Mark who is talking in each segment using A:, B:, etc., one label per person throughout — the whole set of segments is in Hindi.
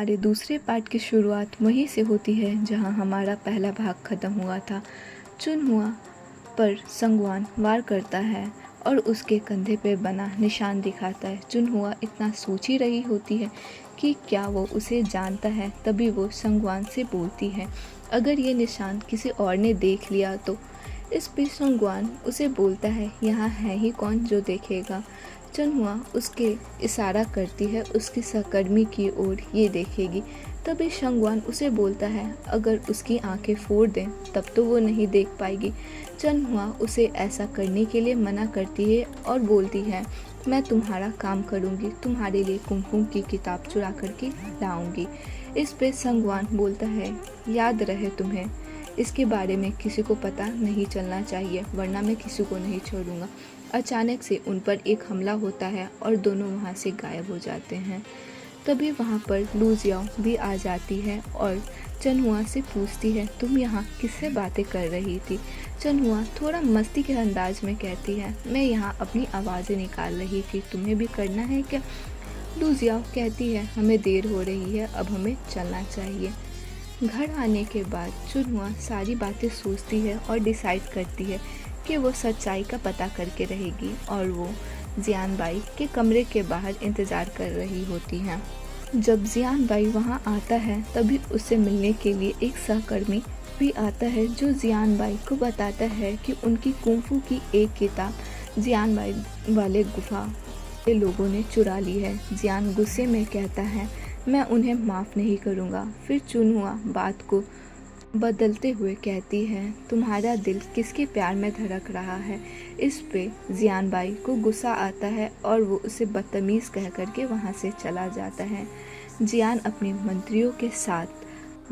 A: हमारे दूसरे पार्ट की शुरुआत वहीं से होती है जहां हमारा पहला भाग खत्म हुआ था। चुनहुआ पर संगवान वार करता है और उसके कंधे पे बना निशान दिखाता है। चुनहुआ इतना सोच ही रही होती है कि क्या वो उसे जानता है, तभी वो संगवान से बोलती है, अगर ये निशान किसी और ने देख लिया तो। इस पे संगवान उसे बोलता है, यहाँ है ही कौन जो देखेगा। चुनहुआ उसके इशारा करती है उसकी सहकर्मी की ओर, ये देखेगी। तभी संगवान उसे बोलता है, अगर उसकी आंखें फोड़ दें तब तो वो नहीं देख पाएगी। चुनहुआ उसे ऐसा करने के लिए मना करती है और बोलती है, मैं तुम्हारा काम करूंगी, तुम्हारे लिए कुमकुम की किताब चुरा करके लाऊंगी। इस पे संगवान बोलता है, याद रहे तुम्हें इसके बारे में किसी को पता नहीं चलना चाहिए, वरना मैं किसी को नहीं छोड़ूंगा। अचानक से उन पर एक हमला होता है और दोनों वहाँ से गायब हो जाते हैं। तभी वहाँ पर लू जियाओ भी आ जाती है और चुनहुआ से पूछती है, तुम यहाँ किससे बातें कर रही थी। चुनहुआ थोड़ा मस्ती के अंदाज में कहती है, मैं यहाँ अपनी आवाज़ें निकाल रही थी, तुम्हें भी करना है क्या। लू जियाओ कहती है, हमें देर हो रही है, अब हमें चलना चाहिए। घर आने के बाद चुनहुआ सारी बातें सोचती है और डिसाइड करती है कि वो सच्चाई का पता करके रहेगी और वो जियानबाई के कमरे के बाहर इंतज़ार कर रही होती हैं। जब जियानबाई वहाँ आता है तभी उससे मिलने के लिए एक सहकर्मी भी आता है जो जियानबाई को बताता है कि उनकी कुंफू की एक किताब जियानबाई वाले गुफा के लोगों ने चुरा ली है। जियान गुस्से में कहता है, मैं उन्हें माफ़ नहीं करूँगा। फिर चुनहुआ बात को बदलते हुए कहती है, तुम्हारा दिल किसके प्यार में धड़क रहा है। इस पे जियानबाई को गुस्सा आता है और वो उसे बदतमीज़ कह करके वहाँ से चला जाता है। जियान अपने मंत्रियों के साथ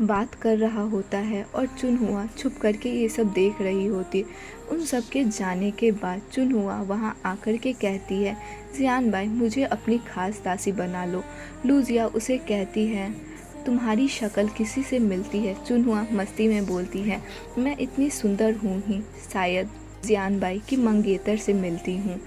A: बात कर रहा होता है और चुनहुआ छुप करके ये सब देख रही होती है। उन सब के जाने के बाद चुनहुआ वहाँ आकर के कहती है, जियानबाई मुझे अपनी खास दासी बना लो। लू जियाओ उसे कहती है, तुम्हारी शक्ल किसी से मिलती है। चुनहुआ मस्ती में बोलती है, मैं इतनी सुंदर हूँ ही, शायद जियानबाई की मंगेतर से मिलती हूँ।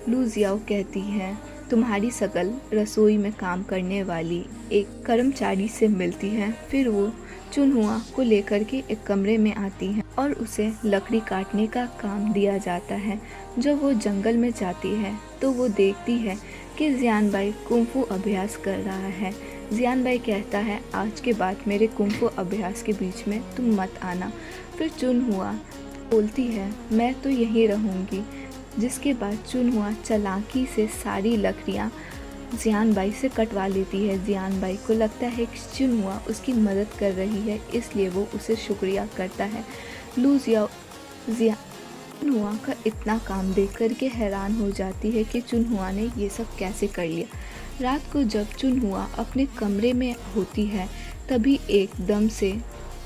A: लू जियाओ कहती है, तुम्हारी शक्ल रसोई में काम करने वाली एक कर्मचारी से मिलती है। फिर वो चुनहुआ को लेकर के एक कमरे में आती है और उसे लकड़ी काटने का काम दिया जाता है। जब वो जंगल में जाती है तो वो देखती है कि जियानबाई कुंफू अभ्यास कर रहा है। जियानबाई कहता है, आज के बाद मेरे कुंफू अभ्यास के बीच में तुम मत आना। फिर चुनहुआ बोलती है, मैं तो यहीं रहूँगी। जिसके बाद चुनहुआ चालाकी से सारी लकड़ियाँ जियानबाई से कटवा लेती है। जियानबाई को लगता है कि चुनहुआ उसकी मदद कर रही है, इसलिए वो उसे शुक्रिया करता है। लू जियाओ चुनहुआ का इतना काम देख कर के हैरान हो जाती है कि चुनहुआ ने ये सब कैसे कर लिया। रात को जब चुनहुआ अपने कमरे में होती है तभी एकदम से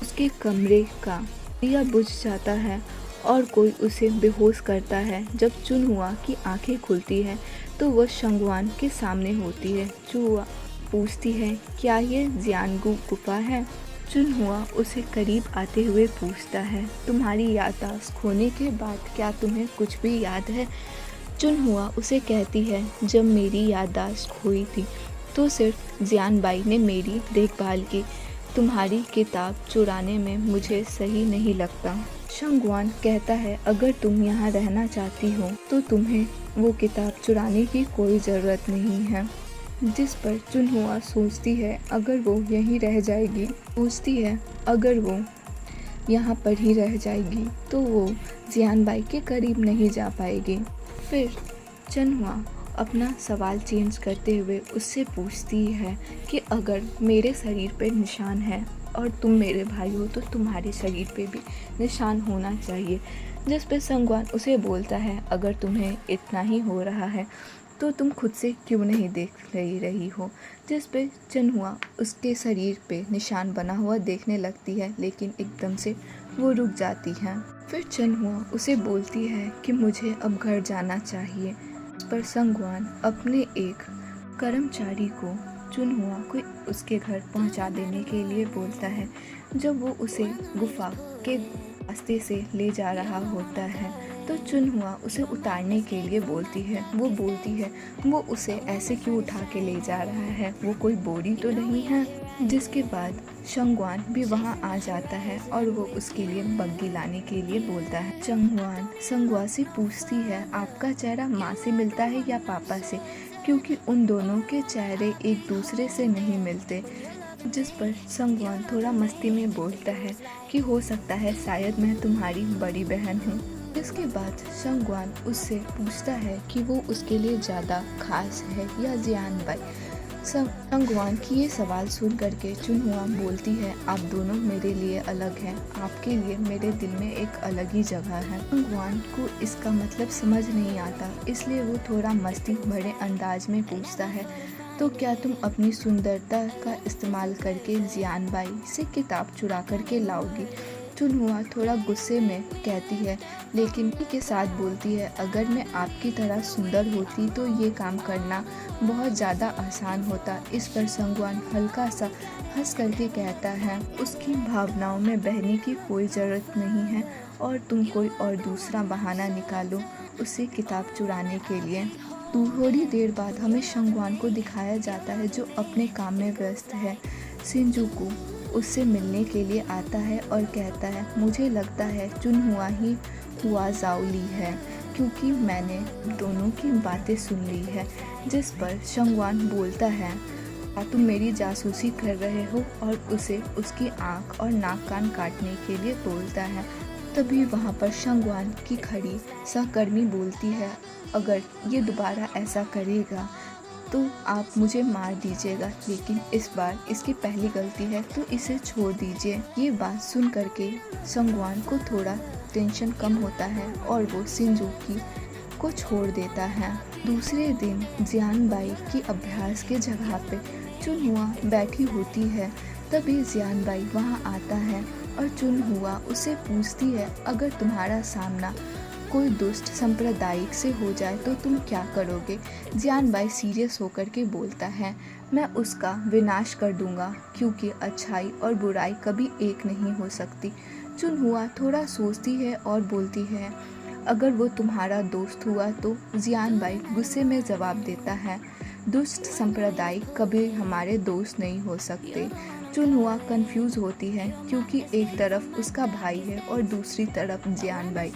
A: उसके कमरे का दिया बुझ जाता है और कोई उसे बेहोश करता है। जब चुनहुआ की आंखें खुलती है तो वह संगवान के सामने होती है। चुनहुआ पूछती है, क्या ये जियानगू गुफा है। चुनहुआ उसे करीब आते हुए पूछता है, तुम्हारी याददाश्त खोने के बाद क्या तुम्हें कुछ भी याद है। चुनहुआ उसे कहती है, जब मेरी याददाश्त खोई थी तो सिर्फ जियानबाई ने मेरी देखभाल की, तुम्हारी किताब चुराने में मुझे सही नहीं लगता। संगवान कहता है, अगर तुम यहाँ रहना चाहती हो तो तुम्हें वो किताब चुराने की कोई ज़रूरत नहीं है। जिस पर चुनहुआ सोचती है, अगर वो यहीं रह जाएगी, अगर वो यहाँ पर ही रह जाएगी तो वो जियानबाई के करीब नहीं जा पाएगी। फिर चुनहुआ अपना सवाल चेंज करते हुए उससे पूछती है कि अगर मेरे शरीर पे निशान है और तुम मेरे भाई हो तो तुम्हारे शरीर पे भी निशान होना चाहिए। जिस पे संगवान उसे बोलता है, अगर तुम्हें इतना ही हो रहा है तो तुम खुद से क्यों नहीं देख रही हो। जिस पे चुनहुआ उसके शरीर पे निशान बना हुआ देखने लगती है, लेकिन एकदम से वो रुक जाती है। फिर चुनहुआ उसे बोलती है कि मुझे अब घर जाना चाहिए। उस पर संगवान अपने एक कर्मचारी को चुनहुआ को उसके घर पहुंचा देने के लिए बोलता है। जब वो उसे गुफा के रास्ते से ले जा रहा होता है तो चुनहुआ उसे उतारने के लिए बोलती है। वो उसे ऐसे क्यों उठा के ले जा रहा है, वो कोई बोरी तो नहीं है। जिसके बाद शंगवान भी वहाँ आ जाता है और वो उसके लिए बग्गी लाने के लिए बोलता है। शंगवान संगवा से पूछती है, आपका चेहरा माँ से मिलता है या पापा से, क्योंकि उन दोनों के चेहरे एक दूसरे से नहीं मिलते। जिस पर संगवान थोड़ा मस्ती में बोलता है कि हो सकता है शायद मैं तुम्हारी बड़ी बहन हूँ। इसके बाद शंगवान उससे पूछता है कि वो उसके लिए ज़्यादा खास है या जियान बाई। शंगवान की ये सवाल सुन करके चुनहुआ बोलती है, आप दोनों मेरे लिए अलग हैं, आपके लिए मेरे दिल में एक अलग ही जगह है। शंगवान को इसका मतलब समझ नहीं आता, इसलिए वो थोड़ा मस्ती भरे अंदाज में पूछता है, तो क्या तुम अपनी सुंदरता का इस्तेमाल करके जियान बाई से किताब चुरा करके लाओगी? चुनहुआ थोड़ा गुस्से में कहती है, लेकिन के साथ बोलती है, अगर मैं आपकी तरह सुंदर होती तो ये काम करना बहुत ज़्यादा आसान होता। इस पर संगवान हल्का सा हंस करके कहता है, उसकी भावनाओं में बहने की कोई ज़रूरत नहीं है और तुम कोई और दूसरा बहाना निकालो उसे किताब चुराने के लिए। थोड़ी देर बाद हमें शंगवान को दिखाया जाता है जो अपने काम में व्यस्त है। शिनजुकू उससे मिलने के लिए आता है और कहता है, मुझे लगता है चुनहुआ ही हुआ जाओली है, क्योंकि मैंने दोनों की बातें सुन ली है। जिस पर शंगवान बोलता है, तुम मेरी जासूसी कर रहे हो, और उसे उसकी आँख और नाक कान काटने के लिए बोलता है। तभी वहाँ पर शंगवान की खड़ी सहकर्मी बोलती है, अगर ये दोबारा ऐसा करेगा तो आप मुझे मार दीजिएगा, लेकिन इस बार इसकी पहली गलती है तो इसे छोड़ दीजिए। ये बात सुन करके संगवान को थोड़ा टेंशन कम होता है और वो शिनजुकी को छोड़ देता है। दूसरे दिन जियान बाई की अभ्यास के जगह पे चुनहुआ बैठी होती है। तभी जियान बाई वहाँ आता है और चुनहुआ उससे पूछती है, अगर तुम्हारा सामना कोई दुष्ट सांप्रदायिक से हो जाए तो तुम क्या करोगे? जियान बाई सीरियस होकर के बोलता है, मैं उसका विनाश कर दूंगा, क्योंकि अच्छाई और बुराई कभी एक नहीं हो सकती। चुनहुआ थोड़ा सोचती है और बोलती है, अगर वो तुम्हारा दोस्त हुआ तो? जियान बाई गुस्से में जवाब देता है, दुष्ट सांप्रदायिक कभी हमारे दोस्त नहीं हो सकते। चुनहुआ कंफ्यूज होती है, क्योंकि एक तरफ उसका भाई है और दूसरी तरफ जियान बाई।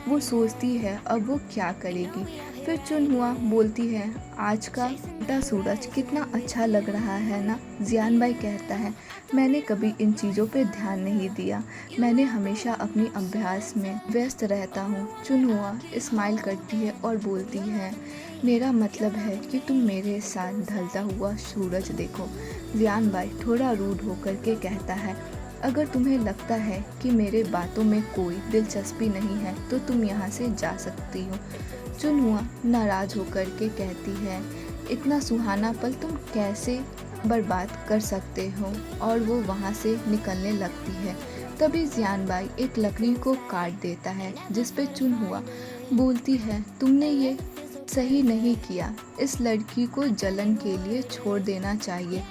A: वो सोचती है अब वो क्या करेगी। फिर चुनहुआ बोलती है, आज का उगता सूरज कितना अच्छा लग रहा है ना? जियान बाई कहता है, मैंने कभी इन चीज़ों पे ध्यान नहीं दिया, मैंने हमेशा अपनी अभ्यास में व्यस्त रहता हूँ। चुनहुआ स्माइल करती है और बोलती है, मेरा मतलब है कि तुम मेरे साथ ढलता हुआ सूरज देखो। जियान बाई थोड़ा रूड होकर के कहता है, अगर तुम्हें लगता है कि मेरे बातों में कोई दिलचस्पी नहीं है तो तुम यहाँ से जा सकती हो। चुनहुआ नाराज होकर के कहती है, इतना सुहाना पल तुम कैसे बर्बाद कर सकते हो? और वो वहाँ से निकलने लगती है। तभी जियान बाई एक लकड़ी को काट देता है, जिस पे चुनहुआ बोलती है, तुमने ये सही नहीं किया, इस लड़की को जलन के लिए छोड़ देना चाहिए,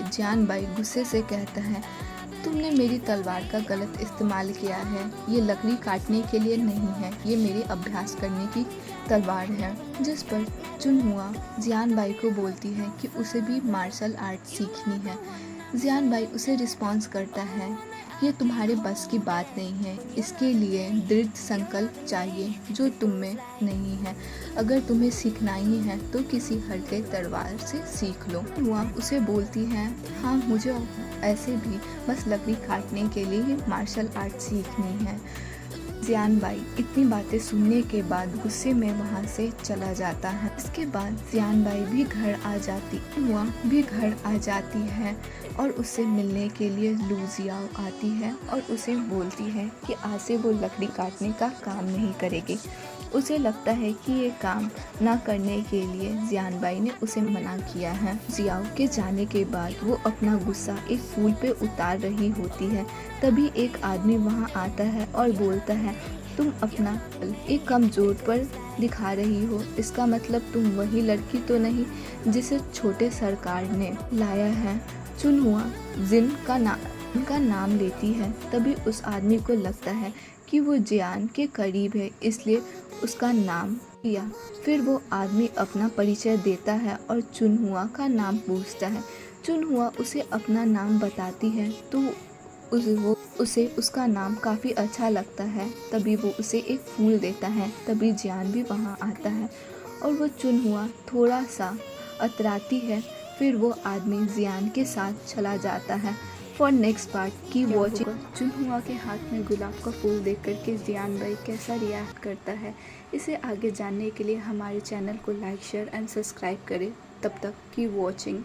A: जियान बाई गुस्से से कहता है, तुमने मेरी तलवार का गलत इस्तेमाल किया है, ये लकड़ी काटने के लिए नहीं है, ये मेरे अभ्यास करने की तलवार है। जिस पर चुनहुआ जियान बाई को बोलती है कि उसे भी मार्शल आर्ट सीखनी है। जियान बाई उसे रिस्पॉन्स करता है, ये तुम्हारे बस की बात नहीं है, इसके लिए दृढ़ संकल्प चाहिए जो तुम में नहीं है। अगर तुम्हें सीखना ही है तो किसी हल्के तलवार से सीख लो। वह उसे बोलती है, हाँ मुझे ऐसे भी बस लकड़ी काटने के लिए ही मार्शल आर्ट सीखनी है। जियान बाई इतनी बातें सुनने के बाद गुस्से में वहाँ से चला जाता है। इसके बाद जियान बाई भी घर आ जाती है और उससे मिलने के लिए लू जियाओ आती है और उसे बोलती है कि आज से वो लकड़ी काटने का काम नहीं करेगी। उसे लगता है कि ये काम ना करने के लिए जियान बाई ने उसे मना किया है। जियाओ के जाने के बाद वो अपना गुस्सा एक फूल पे उतार रही होती है। तभी एक आदमी वहाँ आता है और बोलता है, तुम अपना एक कमजोर पर दिखा रही हो, इसका मतलब तुम वही लड़की तो नहीं जिसे छोटे सरकार ने लाया है। चुनहुआ जिन का नाम लेती है। तभी उस आदमी को लगता है कि वो जियान के करीब है, इसलिए उसका नाम लिया। फिर वो आदमी अपना परिचय देता है और चुनहुआ का नाम पूछता है। चुनहुआ उसे अपना नाम बताती है तो उसे उसका नाम काफ़ी अच्छा लगता है। तभी वो उसे एक फूल देता है। तभी जियान भी वहाँ आता है और वो चुनहुआ थोड़ा सा अतराती है। फिर वो आदमी जियान के साथ चला जाता है। फॉर नेक्स्ट पार्ट की वॉचिंग। चुनहुआ के हाथ में गुलाब का फूल देख कर के जियान भाई कैसा रिएक्ट करता है, इसे आगे जानने के लिए हमारे चैनल को लाइक शेयर एंड सब्सक्राइब करें। तब तक की वॉचिंग।